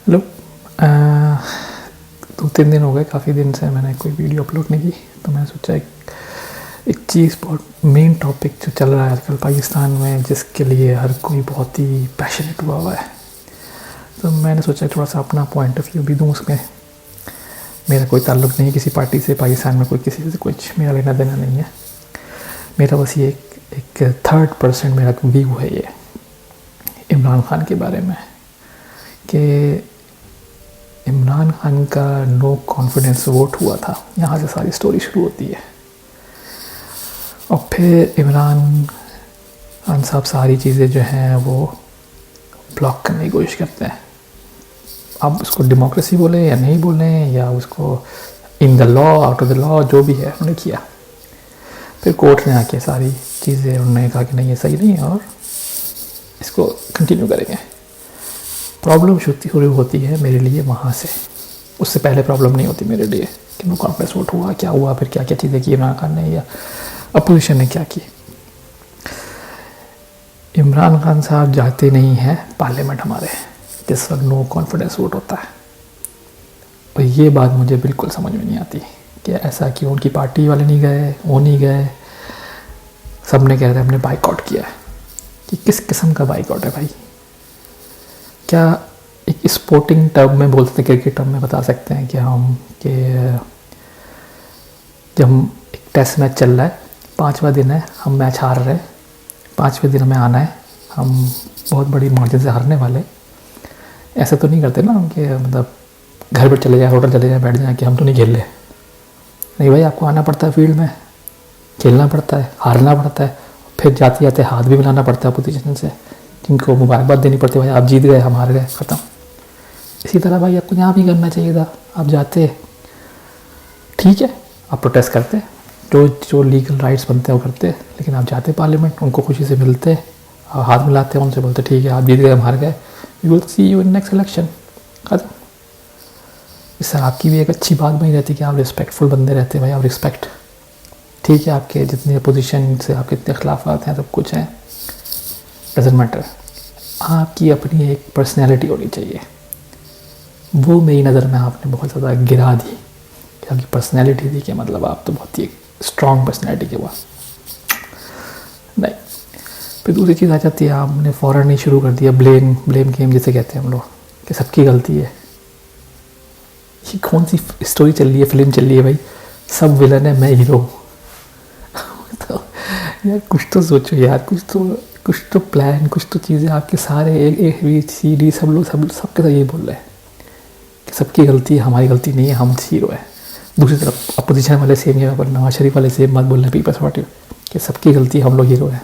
Hello. 2-3 दिन हो गए, काफ़ी दिन से मैंने कोई वीडियो अपलोड नहीं की, तो मैंने सोचा एक चीज़, बहुत मेन टॉपिक जो चल रहा है आजकल पाकिस्तान में, जिसके लिए हर कोई बहुत ही पैशनेट हुआ है, तो मैंने सोचा थोड़ा सा अपना पॉइंट ऑफ व्यू भी दूँ उसमें। मेरा कोई ताल्लुक़ नहीं है किसी पार्टी से, पाकिस्तान में कोई किसी से कुछ मेरा लेना देना नहीं है। मेरा बस ये एक थर्ड पर्सन मेरा व्यू है ये इमरान खान के बारे में, कि इमरान खान का नो कॉन्फिडेंस वोट हुआ था। यहाँ से सारी स्टोरी शुरू होती है। और फिर इमरान खान साहब सारी चीज़ें जो हैं वो ब्लॉक करने की कोशिश करते हैं। अब उसको डेमोक्रेसी बोले या नहीं बोले, या उसको in the law out of the law, जो भी है उन्होंने किया। फिर कोर्ट ने आके सारी चीज़ें उन्होंने कहा कि नहीं ये सही नहीं है और इसको कंटिन्यू करेंगे। प्रॉब्लम शुरू होती है मेरे लिए वहाँ से। उससे पहले प्रॉब्लम नहीं होती मेरे लिए कि नो कॉन्फिडेंस वोट हुआ, क्या हुआ, फिर क्या क्या चीज़ें की इमरान खान ने या अपोजिशन ने क्या की। इमरान खान साहब जाते नहीं हैं पार्लियामेंट हमारे, जिस वक्त नो कॉन्फिडेंस वोट होता है। और ये बात मुझे बिल्कुल समझ में नहीं आती कि ऐसा क्यों, उनकी पार्टी वाले नहीं गए, वो नहीं गए, सब ने कह रहे हमने बाइकआउट किया है। कि किस किस्म का बाइकआउट है भाई? क्या एक स्पोर्टिंग टर्म में बोलते थे, क्रिकेट टर्म में बता सकते हैं कि हम कि जब हम एक टेस्ट मैच चल रहा है, 5वां दिन है, हम मैच हार रहे हैं, 5वें दिन हमें आना है, हम बहुत बड़ी मार्जिन से हारने वाले, ऐसा तो नहीं करते ना हम कि मतलब घर पर चले जाए, होटल चले जाए, बैठ जाए कि हम तो नहीं खेल रहे। नहीं भाई, आपको आना पड़ता है फील्ड में, खेलना पड़ता है, हारना पड़ता है, फिर जाते जाते हाथ भी मिलाना पड़ता है अपोजिशन से, जिनको मुबारकबाद देनी पड़ती है, भाई आप जीत गए, हम हार गए, ख़त्म। इसी तरह भाई आपको यहाँ भी करना चाहिए था। आप जाते, ठीक है, आप प्रोटेस्ट करते, जो लीगल राइट्स बनते हैं वो करते, लेकिन आप जाते पार्लियामेंट, उनको खुशी से मिलते, हाथ मिलाते, उनसे बोलते ठीक है आप जीत गए, हम हार गए, we will see you in next election, ख़त्म। इससे आपकी भी एक अच्छी बात बनी रहती कि आप रिस्पेक्टफुल बंदे रहते, भाई आप रिस्पेक्ट, ठीक है, आपके जितने अपोजिशन से आपके इतने खिलाफात हैं, सब कुछ हैं, डजेंट मैटर, आपकी अपनी एक पर्सनैलिटी होनी चाहिए। वो मेरी नज़र में आपने बहुत ज़्यादा गिरा दी कि आपकी पर्सनैलिटी थी, कि मतलब आप तो बहुत ही स्ट्रॉन्ग पर्सनैलिटी के हुआ नहीं। फिर दूसरी चीज़ आ जाती है, आपने फ़ौरन ही शुरू कर दिया ब्लेम गेम, जिसे कहते हैं हम लोग, कि सबकी गलती है। ये कौन सी स्टोरी चल रही है, फिल्म चल रही है भाई? सब विलन है, मैं हीरो। तो यार कुछ तो सोचो यार, कुछ तो प्लान, कुछ तो चीज़ें। आपके सारे A B C D सब सबके साथ यही बोल रहे हैं कि सबकी गलती है, हमारी गलती नहीं है, हम हीरो है। दूसरी तरफ अपोजिशन वाले सेम जगह पर, नवाज शरीफ वाले सेम बात बोल रहे हैं, पीपल्स पार्टी, कि सबकी गलती है, हम लोग हीरो है।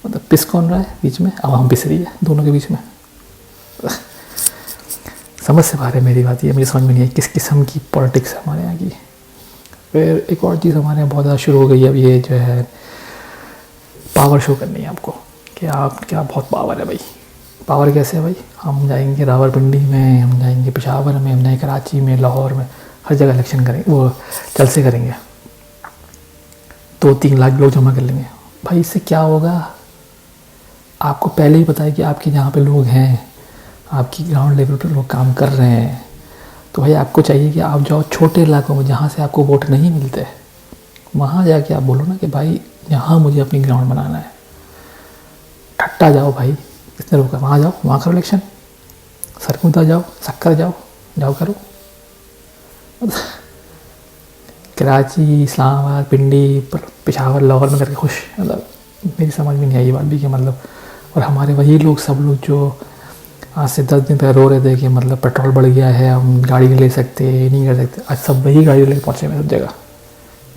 मतलब पिस कौन रहा है बीच में? अब हम पिस रही है दोनों के बीच में। समझ से बाहर है मेरी बात, ये मुझे समझ में नहीं है किस किस्म की पॉलिटिक्स है हमारे यहाँ की। फिर एक और चीज़ हमारे यहाँ बहुत ज़्यादा शुरू हो गई है अब, ये जो है पावर शो करनी है आपको, कि आप क्या बहुत पावर है भाई। पावर कैसे है भाई? हम जाएंगे रावलपिंडी में, हम जाएंगे पेशावर में, हम जाएंगे कराची में, लाहौर में, हर जगह इलेक्शन करेंगे, वो जलसे करेंगे, 2-3 लाख लोग जमा कर लेंगे। भाई इससे क्या होगा? आपको पहले ही पता है कि आपके जहाँ पे लोग हैं, आपकी ग्राउंड लेवल पर लोग काम कर रहे हैं, तो भाई आपको चाहिए कि आप जाओ छोटे इलाकों में जहाँ से आपको वोट नहीं मिलते, वहाँ जाके आप बोलो ना कि भाई यहाँ मुझे अपनी ग्राउंड बनाना है। ठट्टा जाओ भाई, कितने लोग, वहाँ जाओ, वहाँ करो इलेक्शन, सरकुंदा जाओ, सक्कर जाओ करो। कराची, इस्लामाबाद, पिंडी, पेशावर, लाहौर में करके खुश, मतलब मेरी समझ में नहीं आई ये बात भी कि मतलब। और हमारे वही लोग, सब लोग जो आज से 10 दिन पहले रो रहे थे कि मतलब पेट्रोल बढ़ गया है, हम गाड़ी नहीं ले सकते, नहीं कर सकते, आज सब वही गाड़ी लेके पहुँचे हैं सब जगह।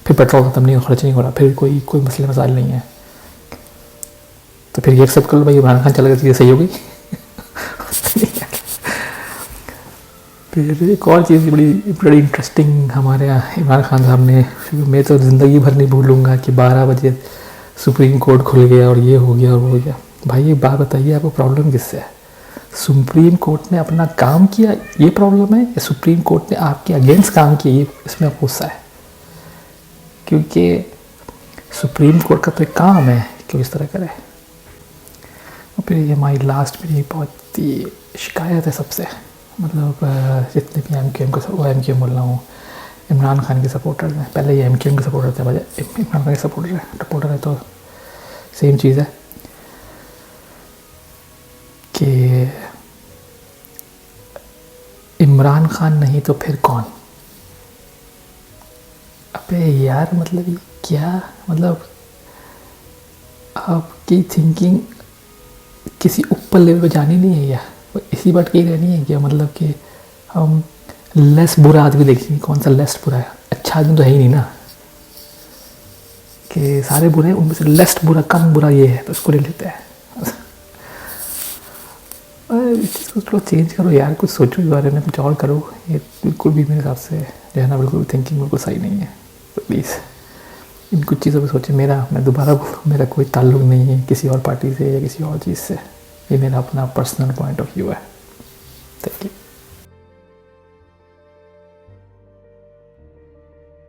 फिर पेट्रोल ख़त्म नहीं, खर्च नहीं हो रहा, फिर कोई मसले मसाइल नहीं है। तो फिर ये एक्सेप्ट कर लो भाई, इमरान खान चला गया, चीज़ें सही हो गई। फिर एक और चीज़ बड़ी इंटरेस्टिंग हमारे यहाँ इमरान खान साहब ने, मैं तो ज़िंदगी भर नहीं भूलूँगा कि 12 बजे सुप्रीम कोर्ट खुल गया और ये हो गया और वो हो गया। भाई एक बात बताइए, आपको प्रॉब्लम किससे है? सुप्रीम कोर्ट ने अपना काम किया, ये प्रॉब्लम है, या सुप्रीम कोर्ट ने आपके अगेंस्ट काम किया, ये इसमें आपको गुस्सा है? क्योंकि सुप्रीम कोर्ट का तो एक काम है कि इस तरह करे। और फिर ये हमारी लास्ट मेरी बहुत ही शिकायत है सबसे, मतलब जितने भी एम क्यू एम को एम क्यू एम बोल रहा हूँ, इमरान खान के सपोर्टर्स हैं, पहले ये एम क्यू एम के सपोर्टर थे, बजाय इमरान खान के सपोर्टर है तो सेम चीज़ है कि इमरान खान नहीं तो फिर कौन। अबे यार मतलब ये क्या, मतलब आपकी थिंकिंग किसी ऊपर लेवल पे जानी नहीं है, या इसी बात की रहनी है क्या, मतलब कि हम लेस बुरा आदमी देखेंगे, कौन सा लेस बुरा है, अच्छा आदमी तो है ही नहीं ना, कि सारे बुरे हैं उनमें से लेस बुरा कम बुरा ये है तो उसको ले लेते हैं। इस चीज़ को थोड़ा चेंज करो यार, कुछ सोचो इस बारे में, कुछ और करो। ये बिल्कुल भी मेरे हिसाब से जो है ना, बिल्कुल थिंकिंग बिल्कुल सही नहीं है। तो प्लीज़ इन कुछ चीज़ों पे सोचें। मैं दोबारा बोलूँ, मेरा कोई ताल्लुक नहीं है किसी और पार्टी से या किसी और चीज़ से, ये मेरा अपना पर्सनल पॉइंट ऑफ व्यू है। Thank you.